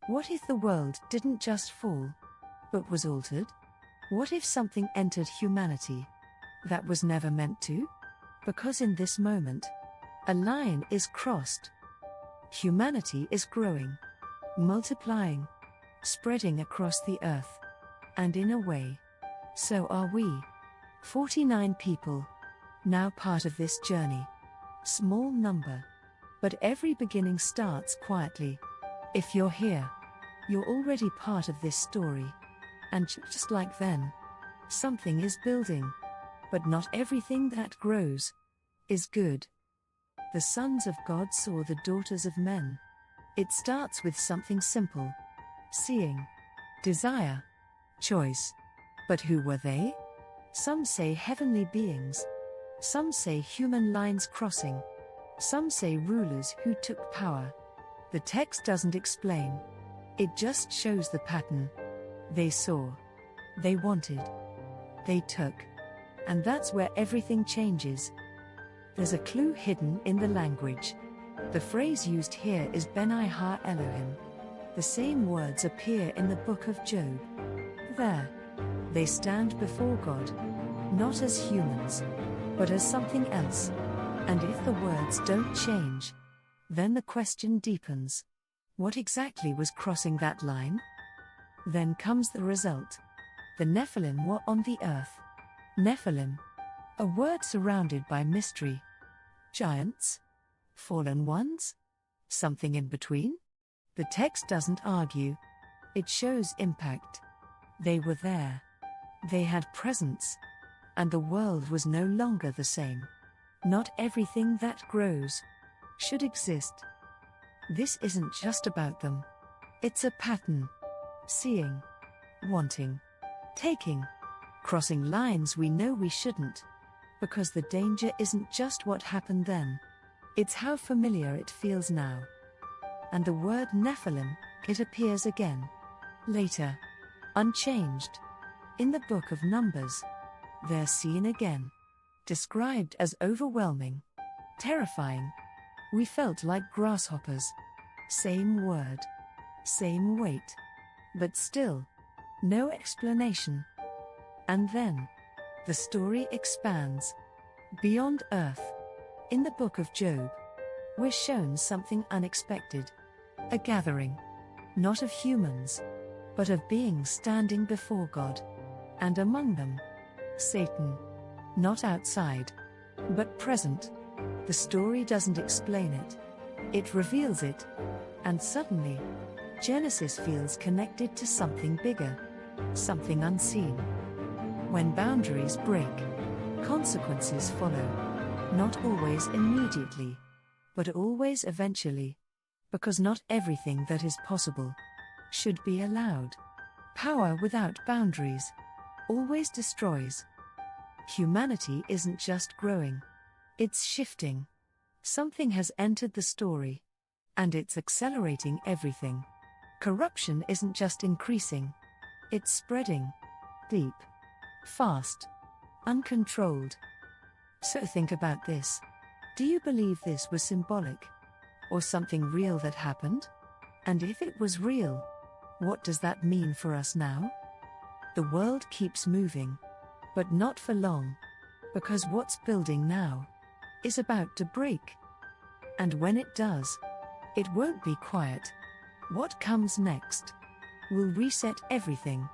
What if the world didn't just fall, but was altered? What if something entered humanity that was never meant to? Because in this moment, a line is crossed. Humanity is growing, multiplying, spreading across the earth. And in a way, so are we. 49 people, now part of this journey. Small number, but every beginning starts quietly. If you're here, you're already part of this story. And just like then, something is building. But not everything that grows is good. The sons of God saw the daughters of men. It starts with something simple: seeing, desire, choice. But who were they? Some say heavenly beings. Some say human lines crossing. Some say rulers who took power. The text doesn't explain. It just shows the pattern. They saw. They wanted. They took. And that's where everything changes. There's a clue hidden in the language. The phrase used here is Benai Ha Elohim. The same words appear in the book of Job. There, they stand before God, not as humans, but as something else. And if the words don't change, then the question deepens. What exactly was crossing that line? Then comes the result. The Nephilim were on the earth. Nephilim, a word surrounded by mystery. Giants? Fallen ones? Something in between? The text doesn't argue. It shows impact. They were there. They had presence. And the world was no longer the same. Not everything that grows should exist. This isn't just about them. It's a pattern. Seeing, wanting, taking, crossing lines we know we shouldn't. Because the danger isn't just what happened then. It's how familiar it feels now. And the word Nephilim, it appears again. Later. Unchanged. In the book of Numbers. They're seen again. Described as overwhelming. Terrifying. We felt like grasshoppers. Same word. Same weight. But still. No explanation. And then. The story expands. Beyond Earth. In the book of Job. We're shown something unexpected. A gathering. Not of humans. But of beings standing before God. And among them, Satan. Not outside, but present. The story doesn't explain it. It reveals it. And suddenly, Genesis feels connected to something bigger. Something unseen. When boundaries break, consequences follow. Not always immediately, but always eventually. Because not everything that is possible should be allowed. Power without boundaries always destroys. Humanity isn't just growing. It's shifting. Something has entered the story. And it's accelerating everything. Corruption isn't just increasing. It's spreading. Deep. Fast. Uncontrolled. So think about this. Do you believe this was symbolic? Or something real that happened? And if it was real, what does that mean for us now? The world keeps moving. But not for long. Because what's building now is about to break. And when it does, it won't be quiet. What comes next will reset everything.